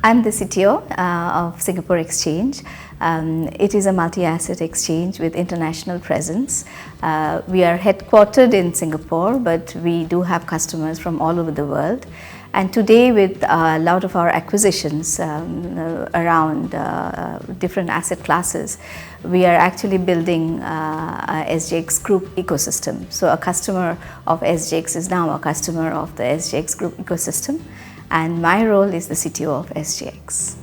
I'm the CTO of Singapore Exchange. It is a multi-asset exchange with international presence. We are headquartered in Singapore, but we do have customers from all over the world. And today, with a lot of our acquisitions around different asset classes, we are actually building a SGX Group ecosystem. So a customer of SGX is now a customer of the SGX Group ecosystem. And my role is the CTO of SGX.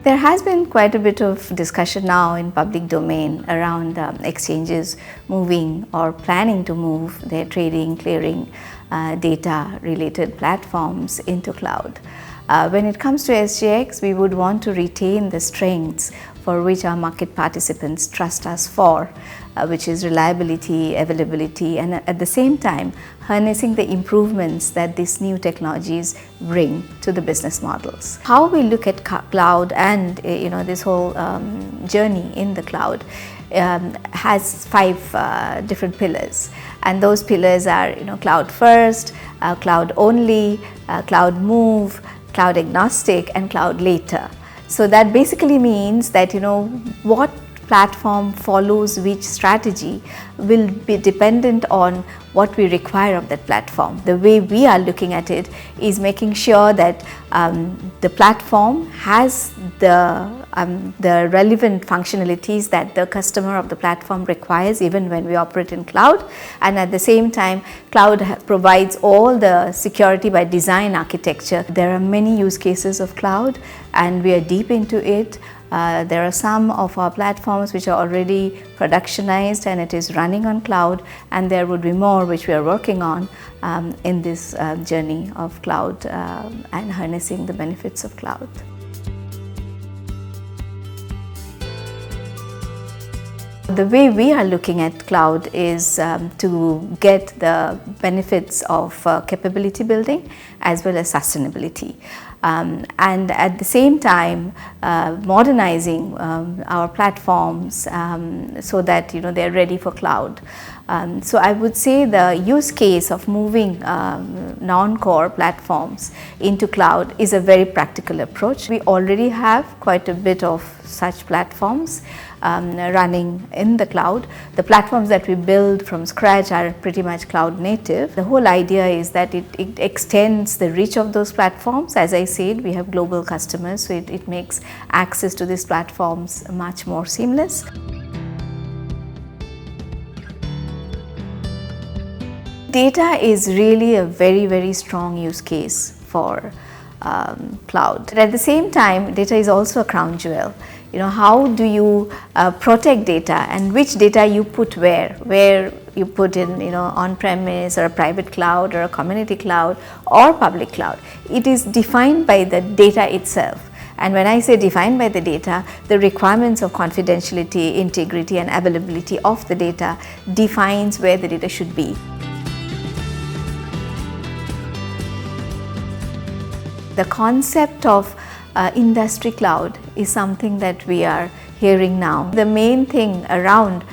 There has been quite a bit of discussion now in public domain around exchanges moving or planning to move their trading, clearing, data related platforms into cloud. When it comes to SGX, we would want to retain the strengths for which our market participants trust us for, which is reliability, availability, and at the same time harnessing the improvements that these new technologies bring to the business models. How we look at cloud and this whole journey in the cloud has 5 different pillars, and those pillars are cloud first, cloud only, cloud move, cloud agnostic, and cloud later. So that basically means that what platform follows which strategy will be dependent on what we require of that platform. The way we are looking at it is making sure that the platform has the relevant functionalities that the customer of the platform requires even when we operate in cloud, and at the same time cloud provides all the security by design architecture. There are many use cases of cloud and we are deep into it. There are some of our platforms which are already productionized and it is running on cloud, and there would be more which we are working on in this journey of cloud and harnessing the benefits of cloud. The way we are looking at cloud is to get the benefits of capability building as well as sustainability. And at the same time modernizing our platforms so that they are ready for cloud. So I would say the use case of moving non-core platforms into cloud is a very practical approach. We already have quite a bit of such platforms running in the cloud. The platforms that we build from scratch are pretty much cloud native. The whole idea is that it extends the reach of those platforms. As I said, we have global customers, so it makes access to these platforms much more seamless. Data is really a very, very strong use case for cloud. But at the same time, data is also a crown jewel. How do you protect data, and which data you put where you put in on-premise or a private cloud or a community cloud or public cloud. It is defined by the data itself. And when I say defined by the data, the requirements of confidentiality, integrity and availability of the data defines where the data should be. The concept of industry cloud is something that we are hearing now. The main thing around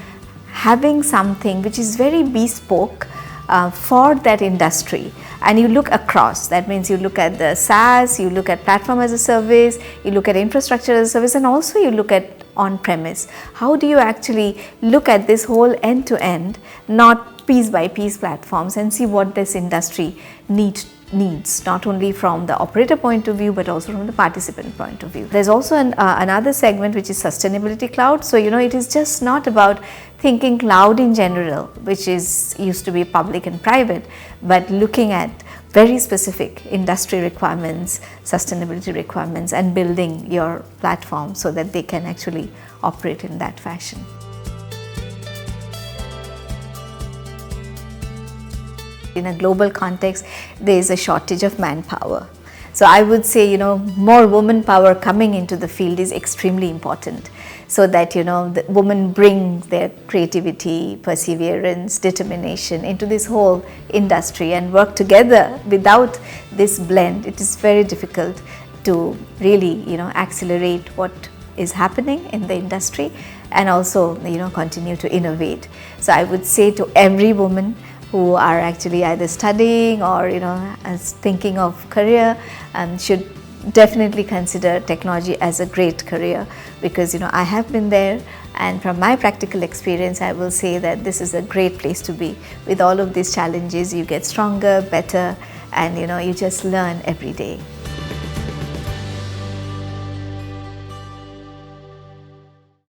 having something which is very bespoke for that industry, and you look across. That means you look at the SaaS, you look at platform as a service, you look at infrastructure as a service, and also you look at on-premise. How do you actually look at this whole end-to-end, not piece by piece platforms, and see what this industry needs, not only from the operator point of view but also from the participant point of view. There's also another segment which is sustainability cloud. So it is just not about thinking cloud in general, which used to be public and private, but looking at very specific industry requirements, sustainability requirements, and building your platform so that they can actually operate in that fashion. In a global context, there is a shortage of manpower. So I would say, more woman power coming into the field is extremely important, so that, the women bring their creativity, perseverance, determination into this whole industry and work together. Without this blend, it is very difficult to really, accelerate what is happening in the industry and also, continue to innovate. So I would say to every woman, who are actually either studying or as thinking of career should definitely consider technology as a great career, because I have been there, and from my practical experience I will say that this is a great place to be. With all of these challenges, you get stronger, better, and you just learn every day.